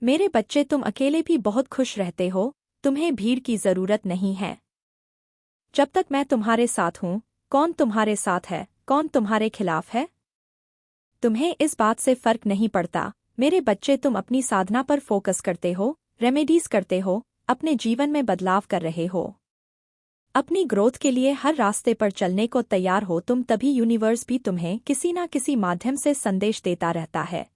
मेरे बच्चे तुम अकेले भी बहुत खुश रहते हो, तुम्हें भीड़ की जरूरत नहीं है। जब तक मैं तुम्हारे साथ हूं, कौन तुम्हारे साथ है, कौन तुम्हारे खिलाफ है? तुम्हें इस बात से फर्क नहीं पड़ता। मेरे बच्चे तुम अपनी साधना पर फोकस करते हो, रेमेडीज करते हो, अपने जीवन में बदलाव कर रहे हो। अपनी ग्रोथ के लिए हर रास्ते पर चलने को तैयार हो तुम, तभी यूनिवर्स भी तुम्हें किसी ना किसी माध्यम से संदेश देता रहता है।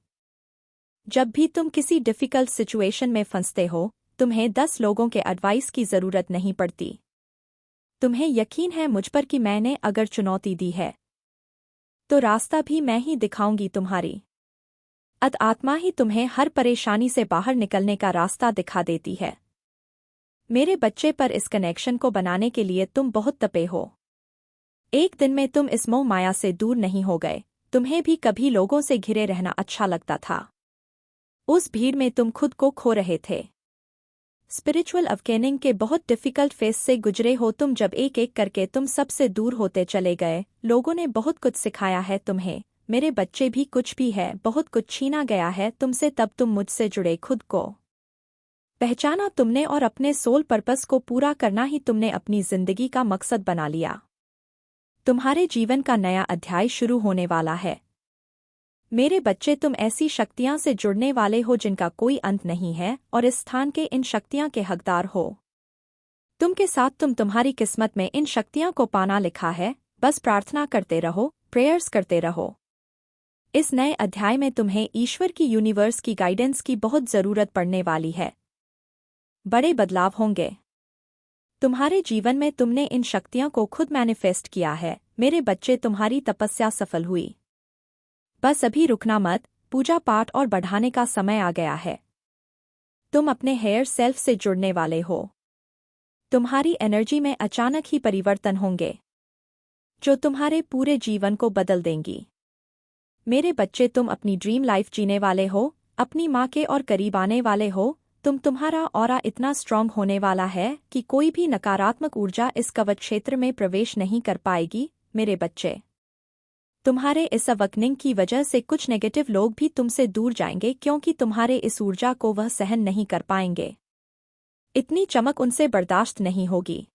जब भी तुम किसी डिफिकल्ट सिचुएशन में फंसते हो, तुम्हें 10 लोगों के एडवाइस की जरूरत नहीं पड़ती। तुम्हें यकीन है मुझ पर कि मैंने अगर चुनौती दी है तो रास्ता भी मैं ही दिखाऊंगी तुम्हारी। आत्मा ही तुम्हें हर परेशानी से बाहर निकलने का रास्ता दिखा देती है। मेरे बच्चे पर इस कनेक्शन को बनाने के लिए तुम बहुत तपे हो। एक दिन में तुम इस मोह माया से दूर नहीं हो गए। तुम्हें भी कभी लोगों से घिरे रहना अच्छा लगता था। उस भीड़ में तुम खुद को खो रहे थे। स्पिरिचुअल अवेकनिंग के बहुत डिफिकल्ट फेस से गुजरे हो तुम, जब एक एक करके तुम सबसे दूर होते चले गए। लोगों ने बहुत कुछ सिखाया है तुम्हें, मेरे बच्चे भी कुछ भी है, बहुत कुछ छीना गया है तुमसे, तब तुम मुझसे जुड़े, खुद को पहचाना तुमने और अपने सोल पर्पस को पूरा करना ही तुमने अपनी जिंदगी का मकसद बना लिया। तुम्हारे जीवन का नया अध्याय शुरू होने वाला है। मेरे बच्चे तुम ऐसी शक्तियां से जुड़ने वाले हो जिनका कोई अंत नहीं है, और इस स्थान के इन शक्तियां के हकदार हो। तुम के साथ तुम्हारी किस्मत में इन शक्तियां को पाना लिखा है। बस प्रार्थना करते रहो, प्रेयर्स करते रहो। इस नए अध्याय में तुम्हें ईश्वर की, यूनिवर्स की गाइडेंस की बहुत जरूरत पड़ने वाली है। बड़े बदलाव होंगे तुम्हारे जीवन में। तुमने इन शक्तियों को खुद मैनिफेस्ट किया है। मेरे बच्चे तुम्हारी तपस्या सफल हुई। बस अभी रुकना मत, पूजा पाठ और बढ़ाने का समय आ गया है। तुम अपने हायर सेल्फ से जुड़ने वाले हो। तुम्हारी एनर्जी में अचानक ही परिवर्तन होंगे जो तुम्हारे पूरे जीवन को बदल देंगी। मेरे बच्चे तुम अपनी ड्रीम लाइफ जीने वाले हो, अपनी माँ के और करीब आने वाले हो। तुम्हारा ऑरा इतना स्ट्रांग होने वाला है कि कोई भी नकारात्मक ऊर्जा इस कवच क्षेत्र में प्रवेश नहीं कर पाएगी। मेरे बच्चे, तुम्हारे इस अवेकनिंग की वजह से कुछ नेगेटिव लोग भी तुमसे दूर जाएंगे, क्योंकि तुम्हारे इस ऊर्जा को वह सहन नहीं कर पाएंगे। इतनी चमक उनसे बर्दाश्त नहीं होगी।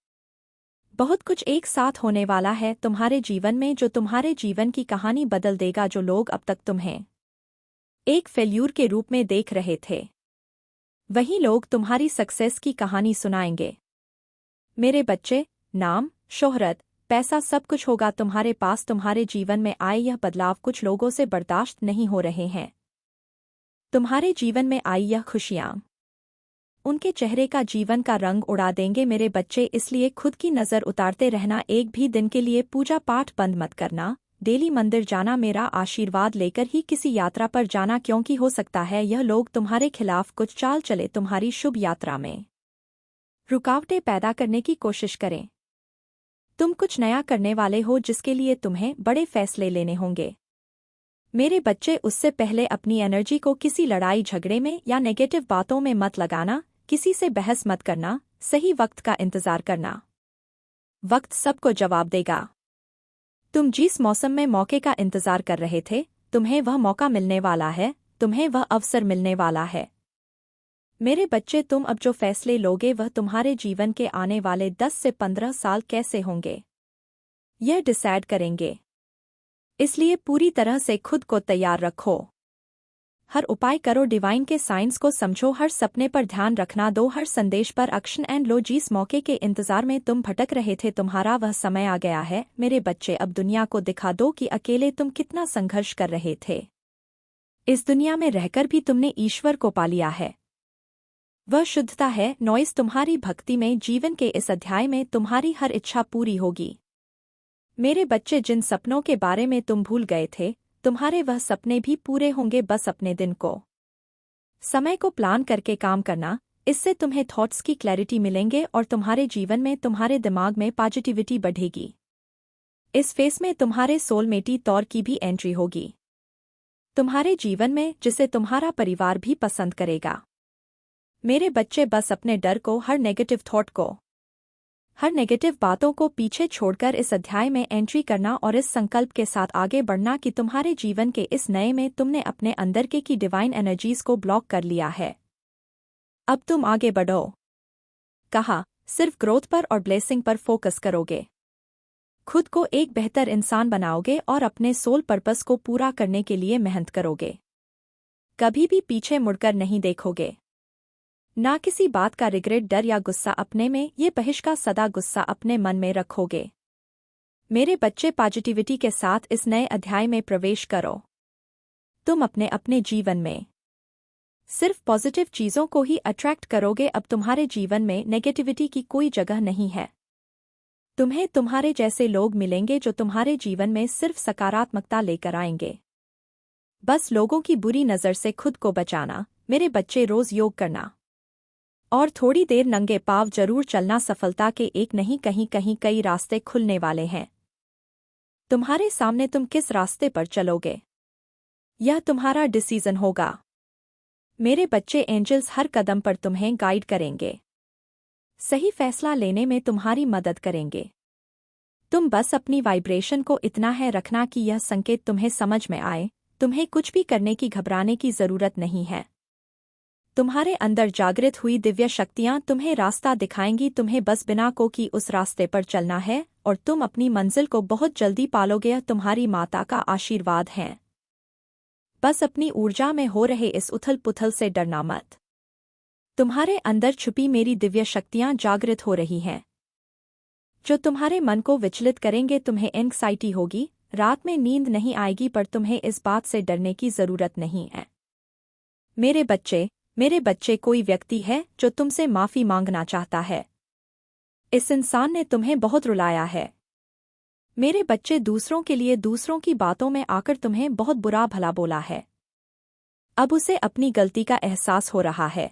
बहुत कुछ एक साथ होने वाला है तुम्हारे जीवन में, जो तुम्हारे जीवन की कहानी बदल देगा। जो लोग अब तक तुम्हें एक फेल्यूर के रूप में देख रहे थे, वही लोग तुम्हारी सक्सेस की कहानी सुनाएंगे। मेरे बच्चे, नाम, शोहरत, पैसा सब कुछ होगा तुम्हारे पास। तुम्हारे जीवन में आए यह बदलाव कुछ लोगों से बर्दाश्त नहीं हो रहे हैं। तुम्हारे जीवन में आई यह खुशियाँ उनके चेहरे का, जीवन का रंग उड़ा देंगे। मेरे बच्चे, इसलिए खुद की नज़र उतारते रहना। एक भी दिन के लिए पूजा पाठ बंद मत करना। डेली मंदिर जाना, मेरा आशीर्वाद लेकर ही किसी यात्रा पर जाना, क्योंकि हो सकता है यह लोग तुम्हारे खिलाफ कुछ चाल चले, तुम्हारी शुभ यात्रा में रुकावटें पैदा करने की कोशिश करें। तुम कुछ नया करने वाले हो जिसके लिए तुम्हें बड़े फैसले लेने होंगे। मेरे बच्चे, उससे पहले अपनी एनर्जी को किसी लड़ाई झगड़े में या नेगेटिव बातों में मत लगाना। किसी से बहस मत करना। सही वक्त का इंतजार करना। वक्त सबको जवाब देगा। तुम जिस मौसम में मौके का इंतजार कर रहे थे, तुम्हें वह मौका मिलने वाला है। तुम्हें वह अवसर मिलने वाला है। मेरे बच्चे, तुम अब जो फैसले लोगे वह तुम्हारे जीवन के आने वाले 10 से 15 साल कैसे होंगे, यह डिसाइड करेंगे। इसलिए पूरी तरह से खुद को तैयार रखो। हर उपाय करो, डिवाइन के साइंस को समझो, हर सपने पर ध्यान रखना दो, हर संदेश पर एक्शन एंड लो। जिस मौके के इंतजार में तुम भटक रहे थे, तुम्हारा वह समय आ गया है। मेरे बच्चे, अब दुनिया को दिखा दो कि अकेले तुम कितना संघर्ष कर रहे थे। इस दुनिया में रहकर भी तुमने ईश्वर को पा लिया है। वह शुद्धता है, नॉइस तुम्हारी भक्ति में। जीवन के इस अध्याय में तुम्हारी हर इच्छा पूरी होगी। मेरे बच्चे, जिन सपनों के बारे में तुम भूल गए थे, तुम्हारे वह सपने भी पूरे होंगे। बस अपने दिन को, समय को प्लान करके काम करना। इससे तुम्हें थॉट्स की क्लैरिटी मिलेंगे और तुम्हारे जीवन में, तुम्हारे दिमाग में पॉजिटिविटी बढ़ेगी। इस फेस में तुम्हारे सोलमेटी तौर की भी एंट्री होगी तुम्हारे जीवन में, जिसे तुम्हारा परिवार भी पसंद करेगा। मेरे बच्चे, बस अपने डर को, हर नेगेटिव थॉट को, हर नेगेटिव बातों को पीछे छोड़कर इस अध्याय में एंट्री करना और इस संकल्प के साथ आगे बढ़ना कि तुम्हारे जीवन के इस नए में तुमने अपने अंदर के की डिवाइन एनर्जीज को ब्लॉक कर लिया है। अब तुम आगे बढ़ो। कहा, सिर्फ ग्रोथ पर और ब्लेसिंग पर फोकस करोगे। खुद को एक बेहतर इंसान बनाओगे और अपने सोल पर्पस को पूरा करने के लिए मेहनत करोगे। कभी भी पीछे मुड़कर नहीं देखोगे। ना किसी बात का रिग्रेट, डर या गुस्सा अपने में, ये बहिष्कार सदा गुस्सा अपने मन में रखोगे। मेरे बच्चे, पॉजिटिविटी के साथ इस नए अध्याय में प्रवेश करो। तुम अपने अपने जीवन में सिर्फ पॉजिटिव चीजों को ही अट्रैक्ट करोगे। अब तुम्हारे जीवन में नेगेटिविटी की कोई जगह नहीं है। तुम्हें तुम्हारे जैसे लोग मिलेंगे जो तुम्हारे जीवन में सिर्फ सकारात्मकता लेकर आएंगे। बस लोगों की बुरी नज़र से खुद को बचाना। मेरे बच्चे, रोज योग करना और थोड़ी देर नंगे पांव जरूर चलना। सफलता के एक नहीं, कहीं कहीं कई रास्ते खुलने वाले हैं। तुम्हारे सामने तुम किस रास्ते पर चलोगे, यह तुम्हारा डिसीजन होगा। मेरे बच्चे, एंजल्स हर कदम पर तुम्हें गाइड करेंगे, सही फैसला लेने में तुम्हारी मदद करेंगे। तुम बस अपनी वाइब्रेशन को इतना है रखना कि यह संकेत तुम्हें समझ में आए। तुम्हें कुछ भी करने की, घबराने की जरूरत नहीं है। तुम्हारे अंदर जागृत हुई दिव्य शक्तियां तुम्हें रास्ता दिखाएंगी। तुम्हें बस बिना को की उस रास्ते पर चलना है और तुम अपनी मंजिल को बहुत जल्दी पालोगे। यह तुम्हारी माता का आशीर्वाद है। बस अपनी ऊर्जा में हो रहे इस उथल पुथल से डरना मत। तुम्हारे अंदर छुपी मेरी दिव्य शक्तियां जागृत हो रही हैं, जो तुम्हारे मन को विचलित करेंगे। तुम्हें एंग्जाइटी होगी, रात में नींद नहीं आएगी, पर तुम्हें इस बात से डरने की जरूरत नहीं है। मेरे बच्चे, कोई व्यक्ति है जो तुमसे माफी मांगना चाहता है। इस इंसान ने तुम्हें बहुत रुलाया है। मेरे बच्चे, दूसरों के लिए दूसरों की बातों में आकर तुम्हें बहुत बुरा भला बोला है। अब उसे अपनी गलती का एहसास हो रहा है।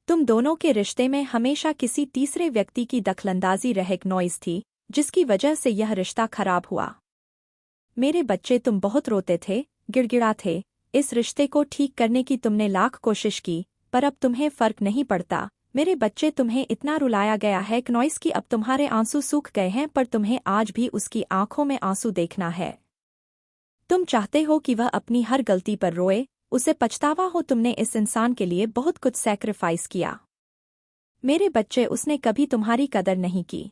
तुम दोनों के रिश्ते में हमेशा किसी तीसरे व्यक्ति की दखलंदाजी नॉइज थी, जिसकी वजह से यह रिश्ता खराब हुआ। मेरे बच्चे, तुम बहुत रोते थे, गिड़गिड़ा थे। इस रिश्ते को ठीक करने की तुमने लाख कोशिश की, पर अब तुम्हें फर्क नहीं पड़ता। मेरे बच्चे, तुम्हें इतना रुलाया गया है नॉइस की अब तुम्हारे आंसू सूख गए हैं, पर तुम्हें आज भी उसकी आंखों में आंसू देखना है। तुम चाहते हो कि वह अपनी हर गलती पर रोए, उसे पछतावा हो। तुमने इस इंसान के लिए बहुत कुछ सैक्रिफाइस किया। मेरे बच्चे, उसने कभी तुम्हारी कदर नहीं की।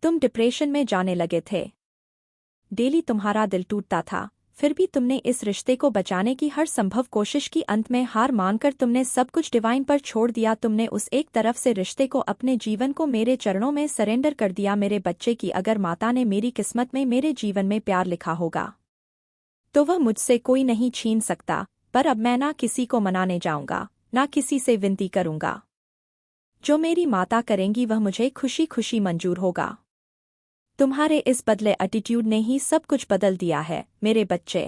तुम डिप्रेशन में जाने लगे थे। डेली तुम्हारा दिल टूटता था, फिर भी तुमने इस रिश्ते को बचाने की हर संभव कोशिश की। अंत में हार मानकर तुमने सब कुछ डिवाइन पर छोड़ दिया। तुमने उस एक तरफ से रिश्ते को, अपने जीवन को मेरे चरणों में सरेंडर कर दिया। मेरे बच्चे की, अगर माता ने मेरी किस्मत में, मेरे जीवन में प्यार लिखा होगा तो वह मुझसे कोई नहीं छीन सकता। पर अब मैं ना किसी को मनाने जाऊंगा, ना किसी से विनती करूंगा। जो मेरी माता करेंगी वह मुझे खुशी खुशी मंजूर होगा। तुम्हारे इस बदले एटीट्यूड ने ही सब कुछ बदल दिया है। मेरे बच्चे,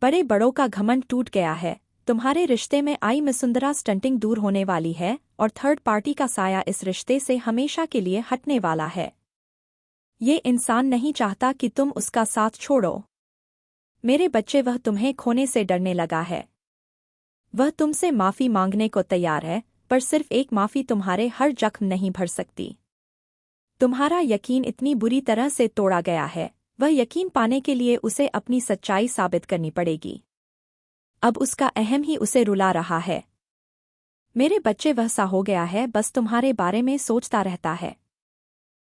बड़े बड़ों का घमंड टूट गया है। तुम्हारे रिश्ते में आई मिसुंदरा स्टंटिंग दूर होने वाली है और थर्ड पार्टी का साया इस रिश्ते से हमेशा के लिए हटने वाला है। ये इंसान नहीं चाहता कि तुम उसका साथ छोड़ो। मेरे बच्चे, वह तुम्हें खोने से डरने लगा है। वह तुमसे माफी मांगने को तैयार है, पर सिर्फ एक माफी तुम्हारे हर जख्म नहीं भर सकती। तुम्हारा यकीन इतनी बुरी तरह से तोड़ा गया है, वह यकीन पाने के लिए उसे अपनी सच्चाई साबित करनी पड़ेगी। अब उसका अहम ही उसे रुला रहा है। मेरे बच्चे, वह सा हो गया है, बस तुम्हारे बारे में सोचता रहता है।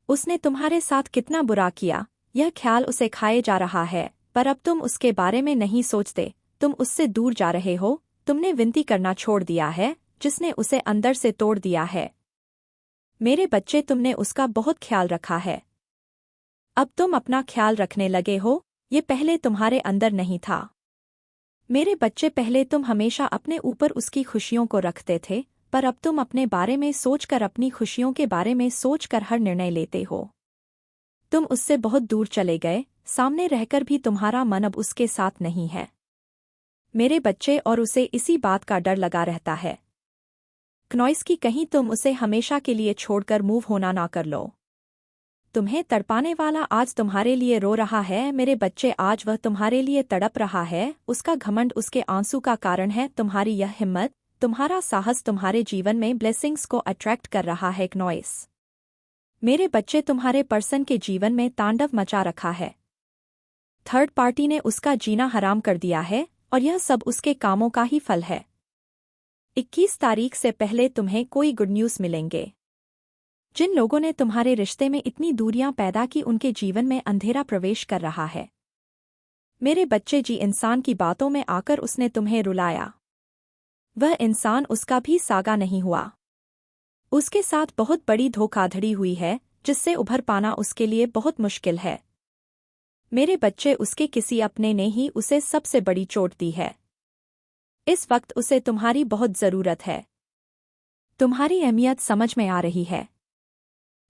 उसने तुम्हारे साथ कितना बुरा किया, यह ख्याल उसे खाए जा रहा है, पर अब तुम उसके बारे में नहीं सोचते। तुम उससे दूर जा रहे हो। तुमने विनती करना छोड़ दिया है, जिसने उसे अंदर से तोड़ दिया है। मेरे बच्चे, तुमने उसका बहुत ख्याल रखा है। अब तुम अपना ख्याल रखने लगे हो, ये पहले तुम्हारे अंदर नहीं था। मेरे बच्चे, पहले तुम हमेशा अपने ऊपर उसकी खुशियों को रखते थे, पर अब तुम अपने बारे में सोचकर, अपनी खुशियों के बारे में सोचकर हर निर्णय लेते हो। तुम उससे बहुत दूर चले गए, सामने रहकर भी तुम्हारा मन अब उसके साथ नहीं है। मेरे बच्चे, और उसे इसी बात का डर लगा रहता है नॉइस की कहीं तुम उसे हमेशा के लिए छोड़कर मूव होना ना कर लो। तुम्हें तड़पाने वाला आज तुम्हारे लिए रो रहा है। मेरे बच्चे, आज वह तुम्हारे लिए तड़प रहा है। उसका घमंड उसके आंसू का कारण है। तुम्हारी यह हिम्मत, तुम्हारा साहस तुम्हारे जीवन में ब्लेसिंग्स को अट्रैक्ट कर रहा है नॉइस। मेरे बच्चे, तुम्हारे पर्सन के जीवन में तांडव मचा रखा है। थर्ड पार्टी ने उसका जीना हराम कर दिया है और यह सब उसके कामों का ही फल है। 21 तारीख से पहले तुम्हें कोई गुड न्यूज़ मिलेंगे। जिन लोगों ने तुम्हारे रिश्ते में इतनी दूरियां पैदा की उनके जीवन में अंधेरा प्रवेश कर रहा है। मेरे बच्चे जी इंसान की बातों में आकर उसने तुम्हें रुलाया। वह इंसान उसका भी सागा नहीं हुआ। उसके साथ बहुत बड़ी धोखाधड़ी हुई है जिससे उभर पाना उसके लिए बहुत मुश्किल है। मेरे बच्चे उसके किसी अपने ने ही उसे सबसे बड़ी चोट दी है। इस वक्त उसे तुम्हारी बहुत ज़रूरत है। तुम्हारी अहमियत समझ में आ रही है।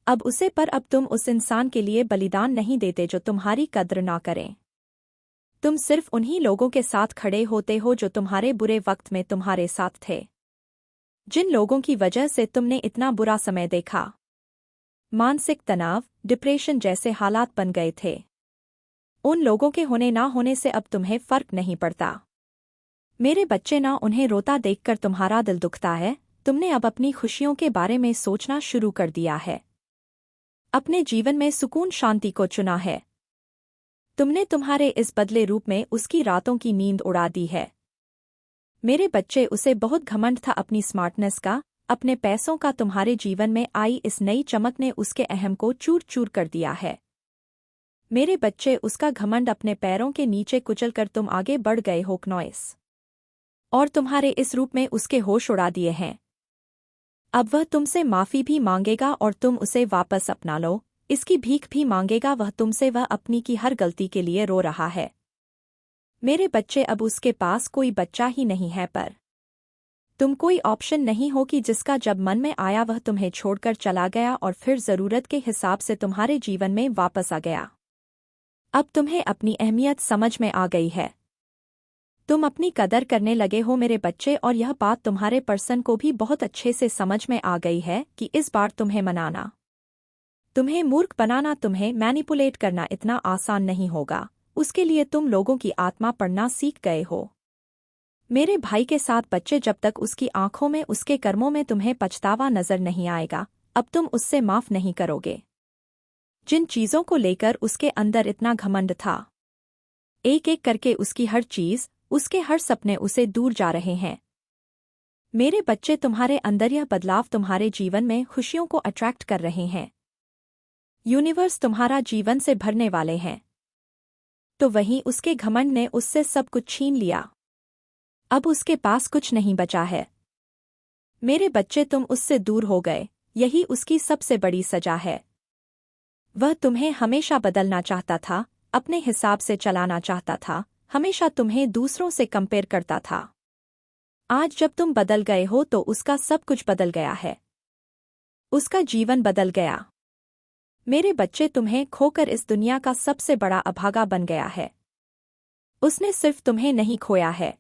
अब उसे पर अब तुम उस इंसान के लिए बलिदान नहीं देते जो तुम्हारी कद्र ना करें। तुम सिर्फ उन्हीं लोगों के साथ खड़े होते हो जो तुम्हारे बुरे वक्त में तुम्हारे साथ थे। जिन लोगों की वजह से तुमने इतना बुरा समय देखा। मानसिक तनाव, डिप्रेशन जैसे हालात बन गए थे। उन लोगों के होने ना होने से अब तुम्हें फर्क नहीं पड़ता। मेरे बच्चे ना उन्हें रोता देखकर तुम्हारा दिल दुखता है। तुमने अब अपनी खुशियों के बारे में सोचना शुरू कर दिया है। अपने जीवन में सुकून शांति को चुना है। तुमने तुम्हारे इस बदले रूप में उसकी रातों की नींद उड़ा दी है। मेरे बच्चे उसे बहुत घमंड था अपनी स्मार्टनेस का, अपने पैसों का। तुम्हारे जीवन में आई इस नई चमक ने उसके अहम को चूर चूर कर दिया है। मेरे बच्चे उसका घमंड अपने पैरों के नीचे कुचलकर तुम आगे बढ़ गए हो नॉइस। और तुम्हारे इस रूप में उसके होश उड़ा दिए हैं। अब वह तुमसे माफ़ी भी मांगेगा और तुम उसे वापस अपना लो। इसकी भीख भी मांगेगा वह तुमसे। वह अपनी की हर गलती के लिए रो रहा है। मेरे बच्चे अब उसके पास कोई बच्चा ही नहीं है पर तुम कोई ऑप्शन नहीं हो कि जिसका जब मन में आया वह तुम्हें छोड़कर चला गया और फिर ज़रूरत के हिसाब से तुम्हारे जीवन में वापस आ गया। अब तुम्हें अपनी अहमियत समझ में आ गई है। तुम अपनी कदर करने लगे हो मेरे बच्चे, और यह बात तुम्हारे पर्सन को भी बहुत अच्छे से समझ में आ गई है कि इस बार तुम्हें मनाना, तुम्हें मूर्ख बनाना, तुम्हें मैनिपुलेट करना इतना आसान नहीं होगा। उसके लिए तुम लोगों की आत्मा पढ़ना सीख गए हो। मेरे भाई के साथ बच्चे, जब तक उसकी आंखों में उसके कर्मों में तुम्हें पछतावा नजर नहीं आएगा अब तुम उससे माफ नहीं करोगे। जिन चीज़ों को लेकर उसके अंदर इतना घमंड था, एक एक करके उसकी हर चीज़, उसके हर सपने उसे दूर जा रहे हैं। मेरे बच्चे तुम्हारे अंदर यह बदलाव तुम्हारे जीवन में खुशियों को अट्रैक्ट कर रहे हैं। यूनिवर्स तुम्हारा जीवन से भरने वाले हैं। तो वहीं उसके घमंड ने उससे सब कुछ छीन लिया। अब उसके पास कुछ नहीं बचा है। मेरे बच्चे तुम उससे दूर हो गए, यही उसकी सबसे बड़ी सजा है। वह तुम्हें हमेशा बदलना चाहता था, अपने हिसाब से चलाना चाहता था, हमेशा तुम्हें दूसरों से कंपेयर करता था। आज जब तुम बदल गए हो तो उसका सब कुछ बदल गया है। उसका जीवन बदल गया। मेरे बच्चे तुम्हें खोकर इस दुनिया का सबसे बड़ा अभागा बन गया है। उसने सिर्फ तुम्हें नहीं खोया है,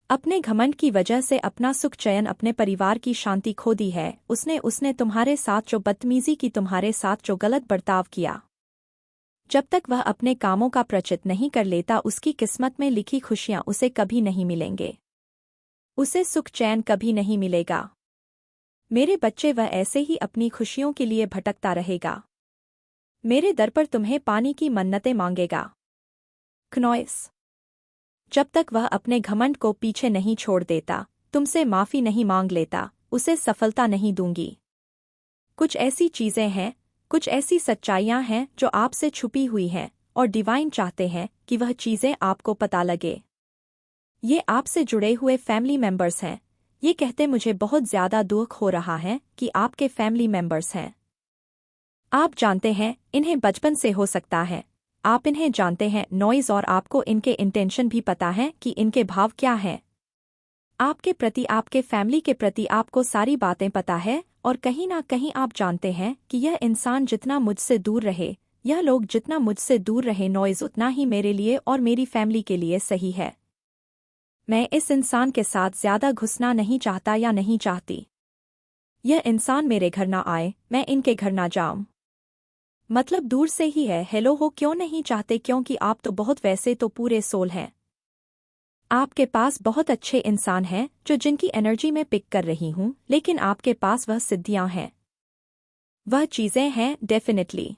अपने घमंड की वजह से अपना सुख चैन, अपने परिवार की शांति खो दी है। उसने तुम्हारे साथ जो बदतमीजी की, तुम्हारे साथ जो गलत बर्ताव किया, जब तक वह अपने कामों का प्रचित नहीं कर लेता उसकी किस्मत में लिखी खुशियां उसे कभी नहीं मिलेंगे। उसे सुख चैन कभी नहीं मिलेगा। मेरे बच्चे वह ऐसे ही अपनी खुशियों के लिए भटकता रहेगा। मेरे दर पर तुम्हें पानी की मन्नतें मांगेगा। क्नॉइस, जब तक वह अपने घमंड को पीछे नहीं छोड़ देता, तुमसे माफ़ी नहीं मांग लेता, उसे सफलता नहीं दूंगी। कुछ ऐसी चीज़ें हैं, कुछ ऐसी सच्चाइयाँ हैं जो आपसे छुपी हुई हैं और डिवाइन चाहते हैं कि वह चीज़ें आपको पता लगे। ये आपसे जुड़े हुए फैमिली मेंबर्स हैं। ये कहते मुझे बहुत ज़्यादा दुख हो रहा है कि आपके फैमिली मेंबर्स हैं। आप जानते हैं इन्हें बचपन से हो सकता है। आप इन्हें जानते हैं नॉइज़, और आपको इनके इंटेंशन भी पता है कि इनके भाव क्या हैं। आपके प्रति, आपके फैमिली के प्रति आपको सारी बातें पता है, और कहीं ना कहीं आप जानते हैं कि यह इंसान जितना मुझसे दूर रहे, यह लोग जितना मुझसे दूर रहे नॉइज़, उतना ही मेरे लिए और मेरी फैमिली के लिए सही है। मैं इस इंसान के साथ ज़्यादा घुसना नहीं चाहता या नहीं चाहती। यह इंसान मेरे घर ना आए, मैं इनके घर ना जाऊं। मतलब दूर से ही है, हेलो हो क्यों नहीं चाहते, क्योंकि आप तो बहुत वैसे तो पूरे सोल हैं। आपके पास बहुत अच्छे इंसान हैं जो जिनकी एनर्जी में पिक कर रही हूं, लेकिन आपके पास वह सिद्धियां हैं, वह चीज़ें हैं। डेफिनेटली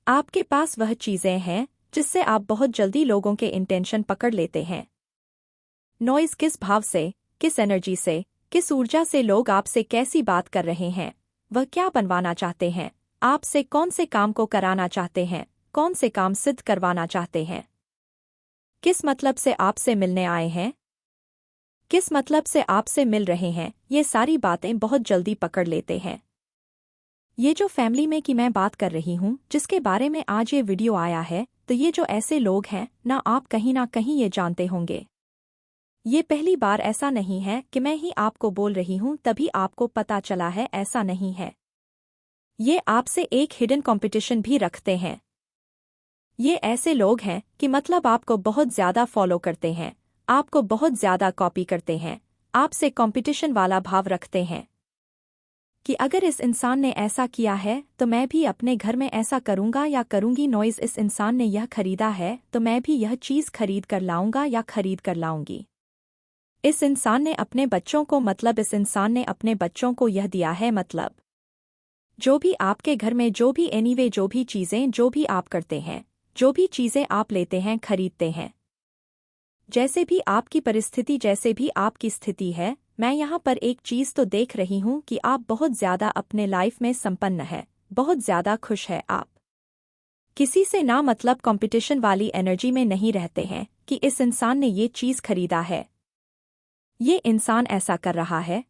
आपके पास वह चीज़ें हैं जिससे आप बहुत जल्दी लोगों के इंटेंशन पकड़ लेते हैं। नॉइज़, किस भाव से, किस एनर्जी से, किस ऊर्जा से लोग आपसे कैसी बात कर रहे हैं, वह क्या बनवाना चाहते हैं, आपसे कौन से काम को कराना चाहते हैं, कौन से काम सिद्ध करवाना चाहते हैं, किस मतलब से आपसे मिलने आए हैं, किस मतलब से आपसे मिल रहे हैं, ये सारी बातें बहुत जल्दी पकड़ लेते हैं। ये जो फैमिली में की मैं बात कर रही हूँ, जिसके बारे में आज ये वीडियो आया है, तो ये जो ऐसे लोग हैं ना कहीं ये जानते होंगे। ये पहली बार ऐसा नहीं है कि मैं ही आपको बोल रही हूँ तभी आपको पता चला है, ऐसा नहीं है। ये आपसे एक हिडन कंपटीशन भी रखते हैं। ये ऐसे लोग हैं कि मतलब आपको बहुत ज़्यादा फॉलो करते हैं, आपको बहुत ज़्यादा कॉपी करते हैं, आपसे कंपटीशन वाला भाव रखते हैं कि अगर इस इंसान ने ऐसा किया है तो मैं भी अपने घर में ऐसा करूंगा या करूंगी। नॉइज़ इस इंसान ने यह खरीदा है तो मैं भी यह चीज़ खरीद कर लाऊंगा या खरीद कर लाऊंगी। इस इंसान ने अपने बच्चों को मतलब इस इंसान ने अपने बच्चों को यह दिया है मतलब जो भी आपके घर में जो भी एनीवे जो भी चीज़ें जो भी आप करते हैं, जो भी चीज़ें आप लेते हैं खरीदते हैं, जैसे भी आपकी परिस्थिति जैसे भी आपकी स्थिति है, मैं यहाँ पर एक चीज़ तो देख रही हूँ कि आप बहुत ज़्यादा अपने लाइफ में संपन्न है, बहुत ज़्यादा खुश है। आप किसी से ना मतलब कंपटीशन वाली एनर्जी में नहीं रहते हैं कि इस इंसान ने ये चीज़ खरीदा है, ये इंसान ऐसा कर रहा है,